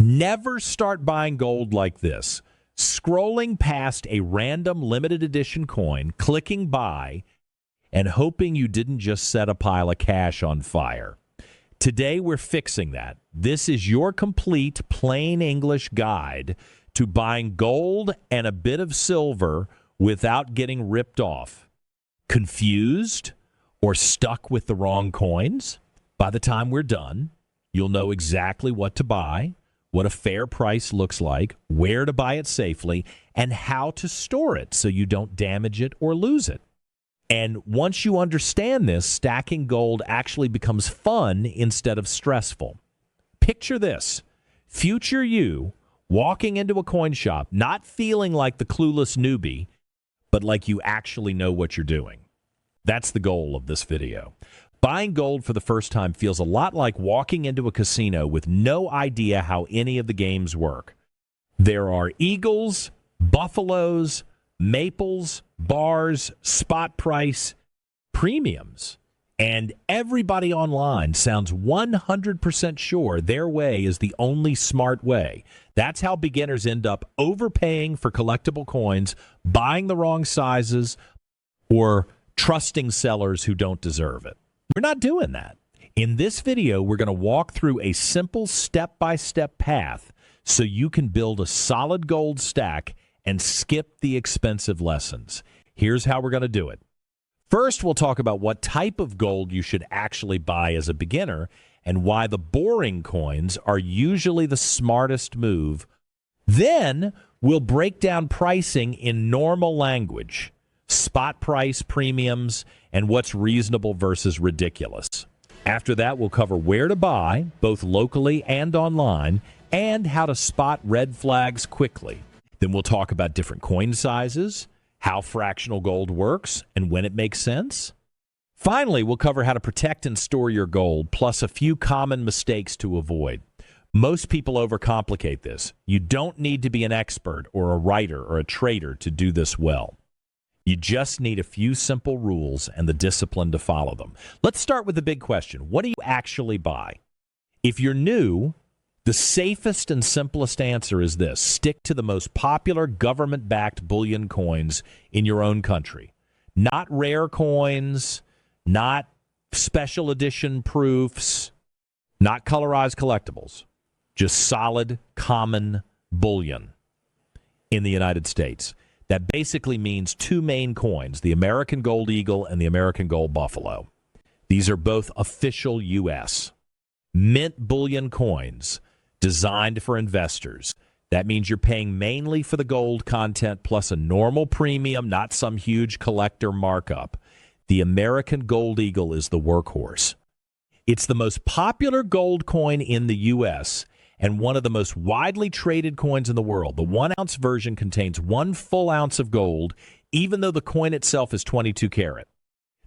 Never start buying gold like this. Scrolling past a random limited edition coin, clicking buy, and hoping you didn't just set a pile of cash on fire. Today, we're fixing that. This is your complete plain English guide to buying gold and a bit of silver without getting ripped off. Confused or stuck with the wrong coins? By the time we're done, you'll know exactly what to buy, what a fair price looks like, where to buy it safely, and how to store it so you don't damage it or lose it. And once you understand this, stacking gold actually becomes fun instead of stressful. Picture this. Future you walking into a coin shop, not feeling like the clueless newbie, but like you actually know what you're doing. That's the goal of this video. Buying gold for the first time feels a lot like walking into a casino with no idea how any of the games work. There are eagles, buffaloes, maples, bars, spot price, premiums, and everybody online sounds 100% sure their way is the only smart way. That's how beginners end up overpaying for collectible coins, buying the wrong sizes, or trusting sellers who don't deserve it. We're not doing that. In this video, we're going to walk through a simple step-by-step path so you can build a solid gold stack and skip the expensive lessons. Here's how we're going to do it. First, we'll talk about what type of gold you should actually buy as a beginner and why the boring coins are usually the smartest move. Then, we'll break down pricing in normal language, spot price, premiums, and what's reasonable versus ridiculous. After that, we'll cover where to buy, both locally and online, and how to spot red flags quickly. Then we'll talk about different coin sizes, how fractional gold works, and when it makes sense. Finally, we'll cover how to protect and store your gold, plus a few common mistakes to avoid. Most people overcomplicate this. You don't need to be an expert or a writer or a trader to do this well. You just need a few simple rules and the discipline to follow them. Let's start with the big question. What do you actually buy? If you're new, the safest and simplest answer is this. Stick to the most popular government-backed bullion coins in your own country. Not rare coins, not special edition proofs, not colorized collectibles. Just solid, common bullion in the United States. That basically means two main coins, the American Gold Eagle and the American Gold Buffalo. These are both official U.S. mint bullion coins designed for investors. That means you're paying mainly for the gold content plus a normal premium, not some huge collector markup. The American Gold Eagle is the workhorse. It's the most popular gold coin in the U.S., and one of the most widely traded coins in the world. The 1-ounce version contains 1 full ounce of gold, even though the coin itself is 22 karat.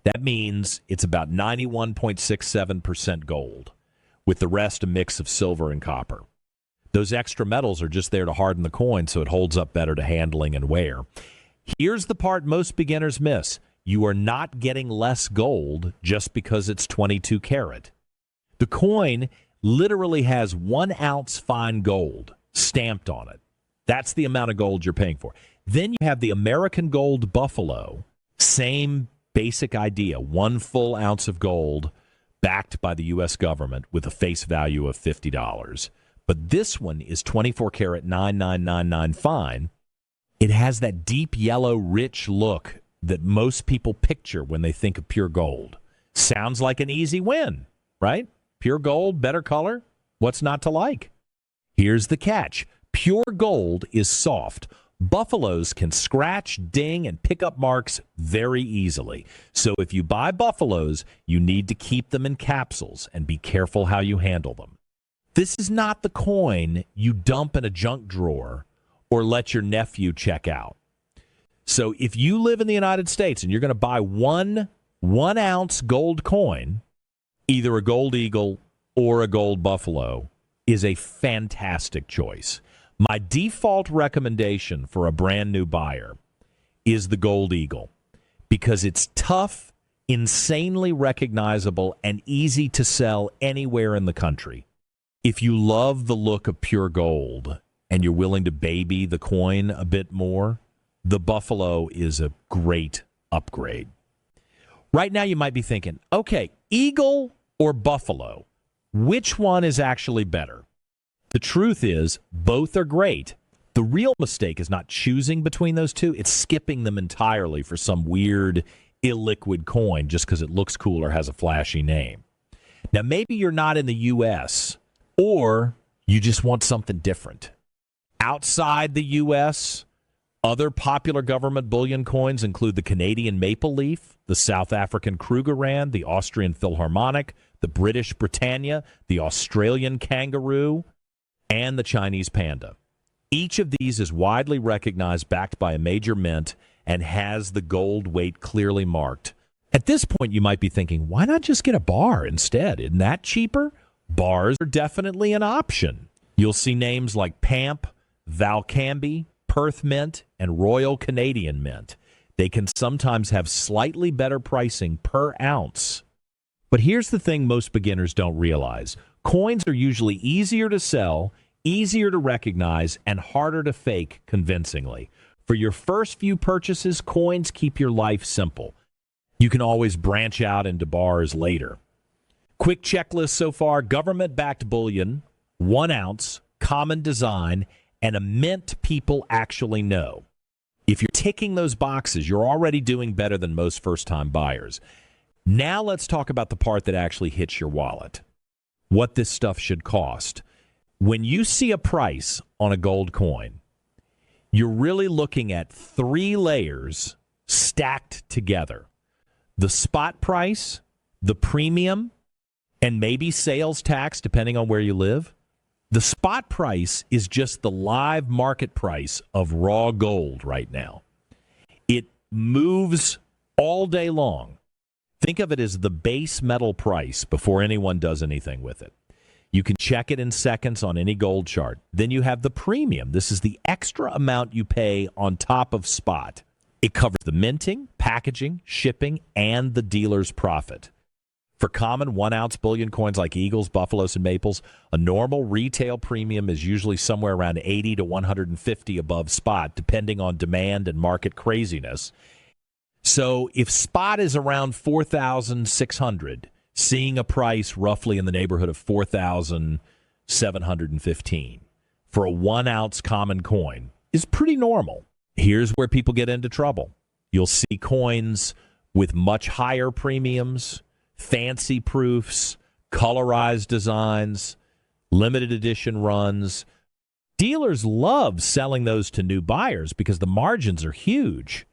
That means it's about 91.67% gold, with the rest a mix of silver and copper. Those extra metals are just there to harden the coin so it holds up better to handling and wear. Here's the part most beginners miss. You are not getting less gold just because it's 22 karat. The coin literally has 1 ounce fine gold stamped on it. That's the amount of gold you're paying for. Then you have the American Gold Buffalo. Same basic idea. 1 full ounce of gold backed by the U.S. government with a face value of $50. But this one is 24 karat 9999 fine. It has that deep yellow, rich look that most people picture when they think of pure gold. Sounds like an easy win, right? Pure gold, better color. What's not to like? Here's the catch. Pure gold is soft. Buffaloes can scratch, ding, and pick up marks very easily. So if you buy buffaloes, you need to keep them in capsules and be careful how you handle them. This is not the coin you dump in a junk drawer or let your nephew check out. So if you live in the United States and you're going to buy one ounce gold coin, either a gold eagle or a gold buffalo is a fantastic choice. My default recommendation for a brand new buyer is the gold eagle because it's tough, insanely recognizable, and easy to sell anywhere in the country. If you love the look of pure gold and you're willing to baby the coin a bit more, the Buffalo is a great upgrade. Right now you might be thinking, okay, Eagle or Buffalo, which one is actually better? The truth is, both are great. The real mistake is not choosing between those two. It's skipping them entirely for some weird illiquid coin just because it looks cool or has a flashy name. Now, maybe you're not in the U.S. or you just want something different. Outside the U.S., other popular government bullion coins include the Canadian Maple Leaf, the South African Krugerrand, the Austrian Philharmonic, the British Britannia, the Australian Kangaroo, and the Chinese Panda. Each of these is widely recognized, backed by a major mint, and has the gold weight clearly marked. At this point, you might be thinking, why not just get a bar instead? Isn't that cheaper? Bars are definitely an option. You'll see names like PAMP, Valcambi, Perth Mint, and Royal Canadian Mint. They can sometimes have slightly better pricing per ounce. But here's the thing most beginners don't realize. Coins are usually easier to sell, easier to recognize, and harder to fake convincingly. For your first few purchases, coins keep your life simple. You can always branch out into bars later. Quick checklist so far: government-backed bullion, 1 ounce, common design, and a mint people actually know. If you're ticking those boxes, you're already doing better than most first-time buyers. Now let's talk about the part that actually hits your wallet. What this stuff should cost. When you see a price on a gold coin, you're really looking at 3 layers stacked together. The spot price, the premium, and maybe sales tax, depending on where you live. The spot price is just the live market price of raw gold right now. It moves all day long. Think of it as the base metal price before anyone does anything with it. You can check it in seconds on any gold chart. Then you have the premium. This is the extra amount you pay on top of spot. It covers the minting, packaging, shipping, and the dealer's profit. For common 1 ounce bullion coins like Eagles, Buffaloes, and Maples, a normal retail premium is usually somewhere around 80 to 150 above spot, depending on demand and market craziness. So if spot is around 4,600, seeing a price roughly in the neighborhood of 4,715 for a 1 ounce common coin is pretty normal. Here's where people get into trouble. You'll see coins with much higher premiums, fancy proofs, colorized designs, limited edition runs. Dealers love selling those to new buyers because the margins are huge.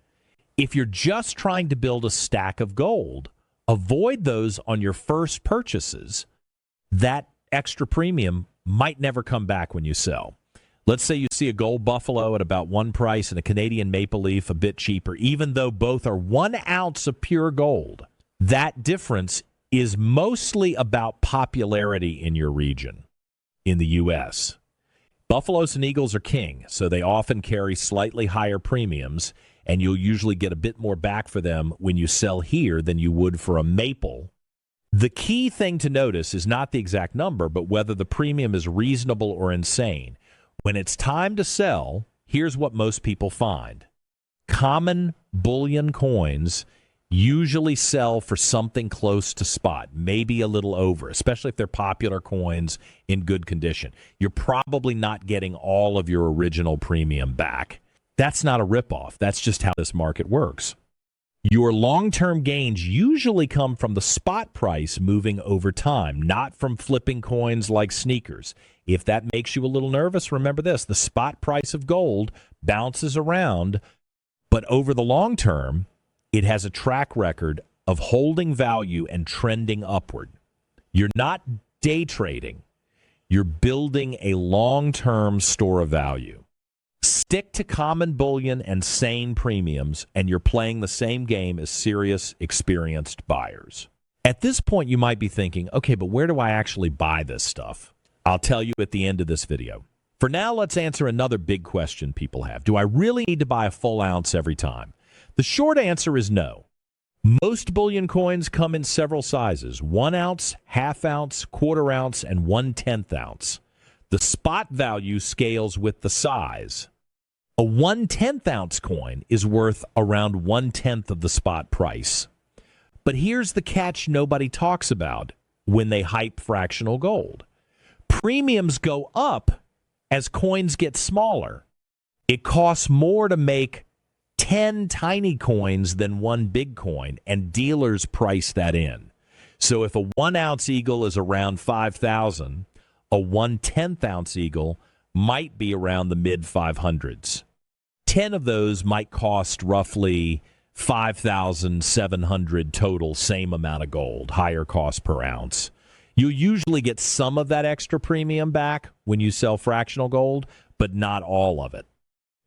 If you're just trying to build a stack of gold, avoid those on your first purchases. That extra premium might never come back when you sell. Let's say you see a gold Buffalo at about one price and a Canadian Maple Leaf a bit cheaper, even though both are 1 ounce of pure gold. That difference is mostly about popularity in your region, in the U.S. Buffaloes and Eagles are king, so they often carry slightly higher premiums, and you'll usually get a bit more back for them when you sell here than you would for a Maple. The key thing to notice is not the exact number, but whether the premium is reasonable or insane. When it's time to sell, here's what most people find. Common bullion coins usually sell for something close to spot, maybe a little over, especially if they're popular coins in good condition. You're probably not getting all of your original premium back. That's not a ripoff. That's just how this market works. Your long-term gains usually come from the spot price moving over time, not from flipping coins like sneakers. If that makes you a little nervous, remember this: the spot price of gold bounces around, but over the long term, it has a track record of holding value and trending upward. You're not day trading. You're building a long-term store of value. Stick to common bullion and sane premiums, and you're playing the same game as serious, experienced buyers. At this point, you might be thinking, okay, but where do I actually buy this stuff? I'll tell you at the end of this video. For now, let's answer another big question people have. Do I really need to buy a full ounce every time? The short answer is no. Most bullion coins come in several sizes: 1 ounce, half ounce, quarter ounce, and 1/10 ounce. The spot value scales with the size. A 1/10 ounce coin is worth around 1/10 of the spot price. But here's the catch nobody talks about when they hype fractional gold. Premiums go up as coins get smaller. It costs more to make 10 tiny coins than one big coin, and dealers price that in. So if a 1 ounce eagle is around 5,000, a 1/10 ounce eagle might be around the mid 500s. 10 of those might cost roughly 5,700 total, same amount of gold, higher cost per ounce. You usually get some of that extra premium back when you sell fractional gold, but not all of it.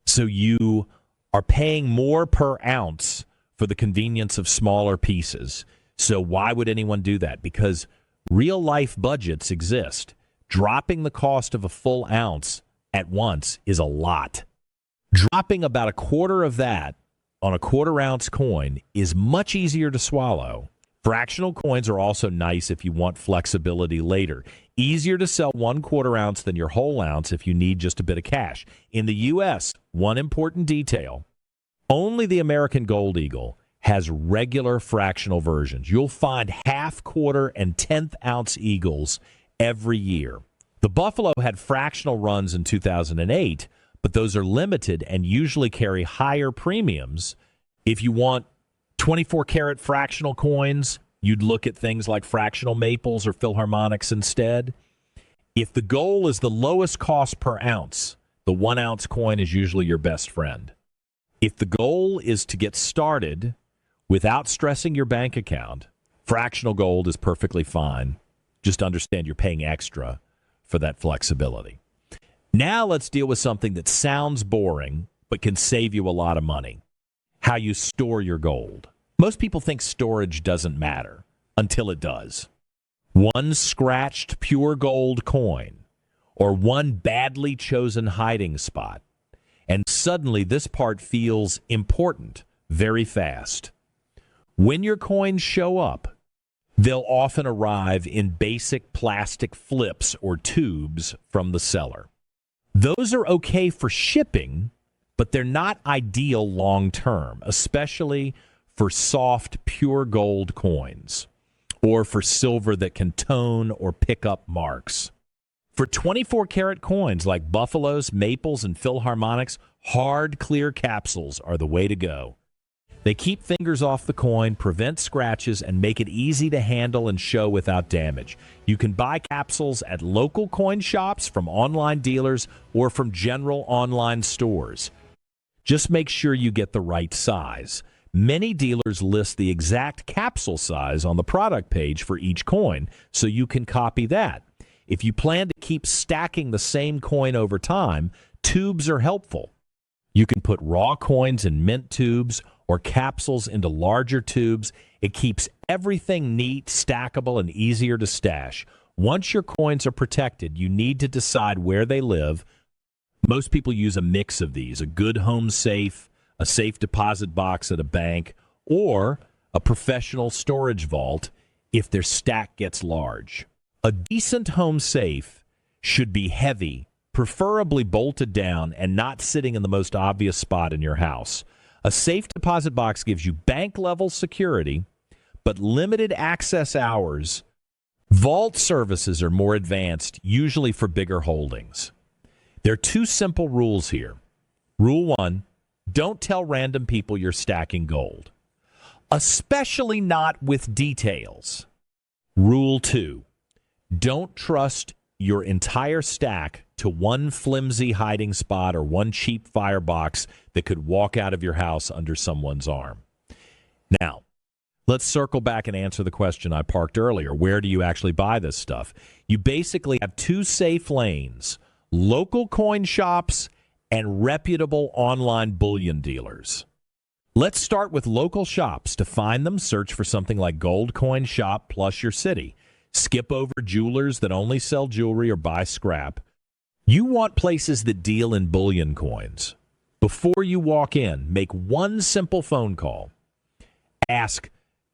So you are paying more per ounce for the convenience of smaller pieces. So why would anyone do that? Because real life budgets exist. Dropping the cost of a full ounce at once is a lot. Dropping about a quarter of that on a quarter ounce coin is much easier to swallow. Fractional coins are also nice if you want flexibility later. Easier to sell 1/4 ounce than your whole ounce if you need just a bit of cash. In the U.S., one important detail: only the American Gold Eagle has regular fractional versions. You'll find half, quarter, and 10th ounce eagles every year. The Buffalo had fractional runs in 2008, but those are limited and usually carry higher premiums. If you want 24-karat fractional coins, you'd look at things like fractional maples or Philharmonics instead. If the goal is the lowest cost per ounce, the 1 ounce coin is usually your best friend. If the goal is to get started without stressing your bank account, fractional gold is perfectly fine. Just understand you're paying extra for that flexibility. Now let's deal with something that sounds boring but can save you a lot of money: how you store your gold. Most people think storage doesn't matter until it does. One scratched pure gold coin or one badly chosen hiding spot, and suddenly this part feels important very fast. When your coins show up, they'll often arrive in basic plastic flips or tubes from the seller. Those are okay for shipping, but they're not ideal long term, especially for soft, pure gold coins or for silver that can tone or pick up marks. For 24-karat coins like Buffaloes, Maples, and Philharmonics, hard, clear capsules are the way to go. They keep fingers off the coin, prevent scratches, and make it easy to handle and show without damage. You can buy capsules at local coin shops, from online dealers, or from general online stores. Just make sure you get the right size. Many dealers list the exact capsule size on the product page for each coin, so you can copy that. If you plan to keep stacking the same coin over time, tubes are helpful. You can put raw coins in mint tubes or capsules into larger tubes. It keeps everything neat, stackable, and easier to stash. Once your coins are protected, you need to decide where they live. Most people use a mix of these: a good home safe, a safe deposit box at a bank, or a professional storage vault if their stack gets large. A decent home safe should be heavy, preferably bolted down and not sitting in the most obvious spot in your house. A safe deposit box gives you bank-level security, but limited access hours. Vault services are more advanced, usually for bigger holdings. There are two simple rules here. Rule 1, don't tell random people you're stacking gold, especially not with details. Rule 2, don't trust your entire stack to one flimsy hiding spot or one cheap firebox that could walk out of your house under someone's arm. Now, let's circle back and answer the question I parked earlier. Where do you actually buy this stuff? You basically have two safe lanes: local coin shops and reputable online bullion dealers. Let's start with local shops. To find them, search for something like Gold Coin Shop plus your city. Skip over jewelers that only sell jewelry or buy scrap. You want places that deal in bullion coins. Before you walk in, make one simple phone call. Ask,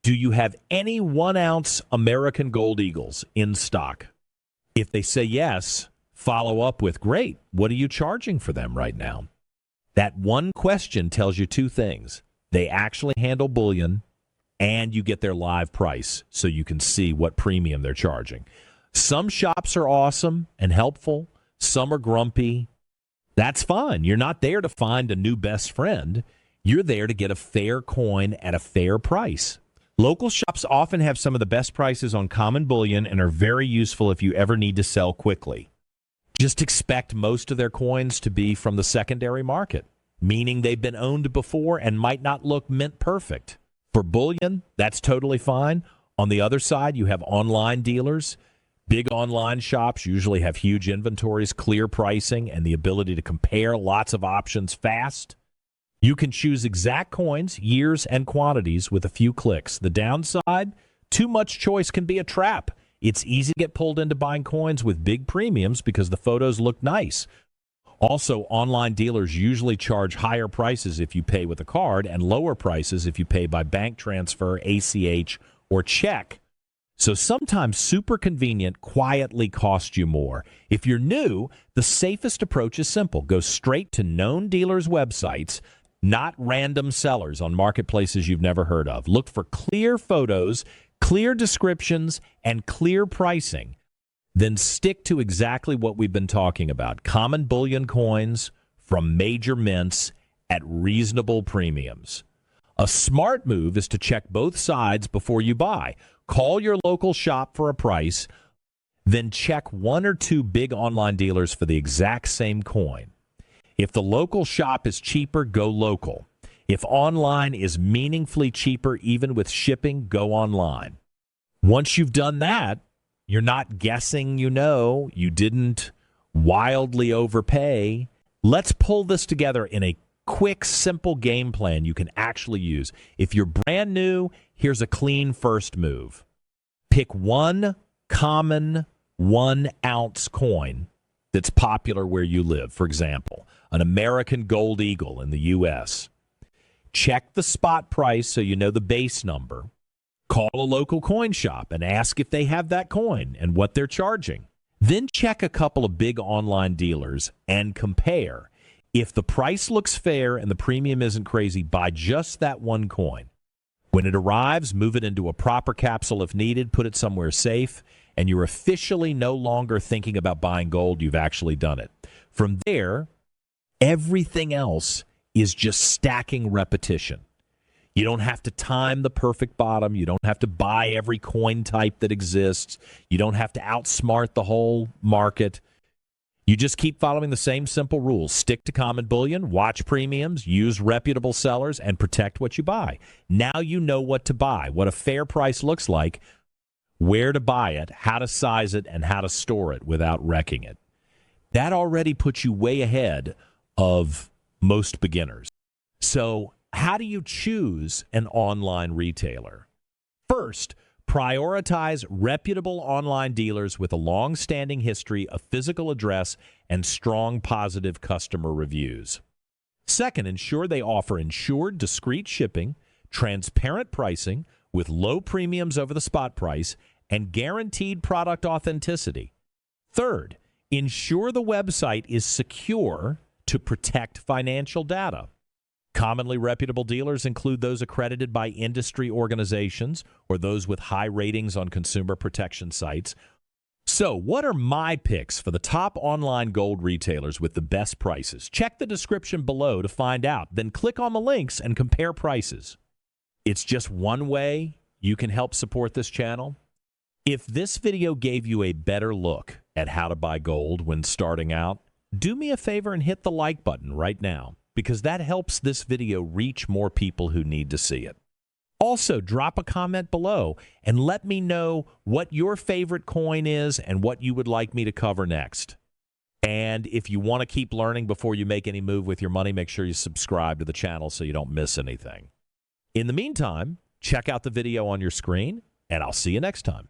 Do you have any 1-ounce American Gold Eagles in stock? If they say yes, follow up with, great, what are you charging for them right now? That one question tells you two things. They actually handle bullion, and you get their live price so you can see what premium they're charging. Some shops are awesome and helpful. Some are grumpy. That's fine. You're not there to find a new best friend. You're there to get a fair coin at a fair price. Local shops often have some of the best prices on common bullion and are very useful if you ever need to sell quickly. Just expect most of their coins to be from the secondary market, meaning they've been owned before and might not look mint perfect. For bullion, that's totally fine. On the other side, you have online dealers. Big online shops usually have huge inventories, clear pricing, and the ability to compare lots of options fast. You can choose exact coins, years, and quantities with a few clicks. The downside, too much choice can be a trap. It's easy to get pulled into buying coins with big premiums because the photos look nice. Also, online dealers usually charge higher prices if you pay with a card and lower prices if you pay by bank transfer, ACH, or check. So sometimes super convenient quietly cost you more. If you're new, the safest approach is simple. Go straight to known dealers' websites, not random sellers on marketplaces you've never heard of. Look for clear photos, clear descriptions, and clear pricing. Then stick to exactly what we've been talking about. Common bullion coins from major mints at reasonable premiums. A smart move is to check both sides before you buy. Call your local shop for a price, then check one or two big online dealers for the exact same coin. If the local shop is cheaper, go local. If online is meaningfully cheaper, even with shipping, go online. Once you've done that, you're not guessing you didn't wildly overpay. Let's pull this together in a quick, simple game plan you can actually use. If you're brand new, here's a clean first move. Pick one common 1-ounce coin that's popular where you live. For example, an American Gold Eagle in the U.S. Check the spot price so you know the base number. Call a local coin shop and ask if they have that coin and what they're charging. Then check a couple of big online dealers and compare. If the price looks fair and the premium isn't crazy, buy just that one coin. When it arrives, move it into a proper capsule if needed, put it somewhere safe, and you're officially no longer thinking about buying gold. You've actually done it. From there, everything else is just stacking repetition. You don't have to time the perfect bottom. You don't have to buy every coin type that exists. You don't have to outsmart the whole market. You just keep following the same simple rules. Stick to common bullion, watch premiums, use reputable sellers, and protect what you buy. Now you know what to buy, what a fair price looks like, where to buy it, how to size it, and how to store it without wrecking it. That already puts you way ahead of most beginners. So how do you choose an online retailer? First, prioritize reputable online dealers with a long-standing history, a physical address, and strong positive customer reviews. Second, ensure they offer insured, discreet shipping, transparent pricing with low premiums over the spot price, and guaranteed product authenticity. Third, ensure the website is secure to protect financial data. Commonly reputable dealers include those accredited by industry organizations or those with high ratings on consumer protection sites. So, what are my picks for the top online gold retailers with the best prices? Check the description below to find out. Then click on the links and compare prices. It's just one way you can help support this channel. If this video gave you a better look at how to buy gold when starting out, do me a favor and hit the like button right now, because that helps this video reach more people who need to see it. Also, drop a comment below and let me know what your favorite coin is and what you would like me to cover next. And if you want to keep learning before you make any move with your money, make sure you subscribe to the channel so you don't miss anything. In the meantime, check out the video on your screen, and I'll see you next time.